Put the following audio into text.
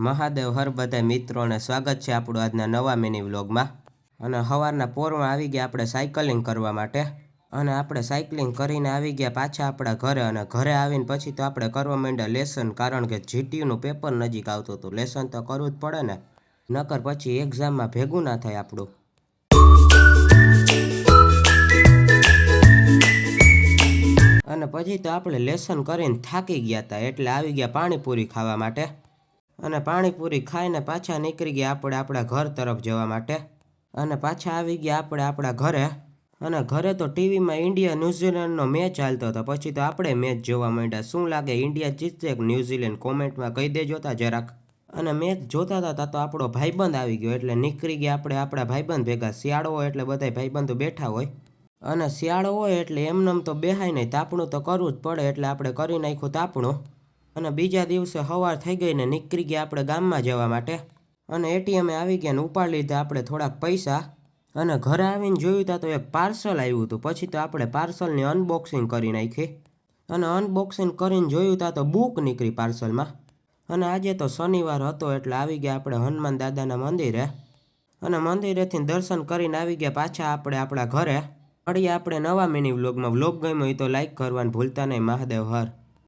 મહાદેવ હર બધા મિત્રોને સ્વાગત છે આપણું આજના નવા મિની વ્લોગમાં। અને સવારના પોરમાં આવી ગયા આપણે સાયકલિંગ કરવા માટે। અને આપણે સાયકલિંગ કરીને આવી ગયા પાછા આપણા ઘરે। અને ઘરે આવીને પછી તો આપણે કરવા માંડ્યા લેસન, કારણ કે જીટીયુનું પેપર નજીક આવતું હતું। લેસન તો કરવું જ પડે ને, નકર પછી એક્ઝામમાં ભેગું ના થાય આપણું। અને પછી તો આપણે લેસન કરીને થાકી ગયા હતા, એટલે આવી ગયા પાણીપુરી ખાવા માટે। અને પાણીપુરી ખાઈને પાછા નીકળી ગયા આપણે આપણા ઘર તરફ જવા માટે। અને પાછા આવી ગયા આપણે આપણા ઘરે। અને ઘરે તો ટીવીમાં ઇન્ડિયા ન્યૂઝીલેન્ડનો મેચ ચાલતો હતો, પછી તો આપણે મેચ જોવા માંડ્યા। શું લાગે, ઇન્ડિયા જીતશે કે ન્યૂઝીલેન્ડ? કોમેન્ટમાં કહી દેજો તા જરાક। અને મેચ જોતા હતા તો આપણો ભાઈબંધ આવી ગયો, એટલે નીકળી ગયા આપણે આપણા ભાઈબંધ ભેગા। શિયાળો હોય એટલે બધા ભાઈબંધો બેઠા હોય, અને શિયાળો હોય એટલે એમનેમ તો બેહાય નહીં, તાપણું તો કરવું જ પડે, એટલે આપણે કરી નાખ્યું તાપણું। અને બીજા દિવસે સવાર થઈ ગઈ ને નીકળી ગયા આપણે ગામમાં જવા માટે। અને એટીએમે આવી ગયા ને ઉપાડી લીધા આપણે થોડાક પૈસા। અને ઘરે આવીને જોયું તા તો એક પાર્સલ આવ્યું હતું, પછી તો આપણે પાર્સલની અનબોક્સિંગ કરી નાખી। અને અનબોક્સિંગ કરીને જોયું તા તો બુક નીકળી પાર્સલમાં। અને આજે તો શનિવાર હતો એટલે આવી ગયા આપણે હનુમાન દાદાના મંદિરે। અને મંદિરેથી દર્શન કરીને આવી ગયા પાછા આપણે આપણા ઘરે। મળીએ આપણે નવા મિની વ્લોગમાં। વ્લોગ ગમ્યો હોય તો લાઈક કરવાનું ભૂલતા નહીં। મહાદેવ હર।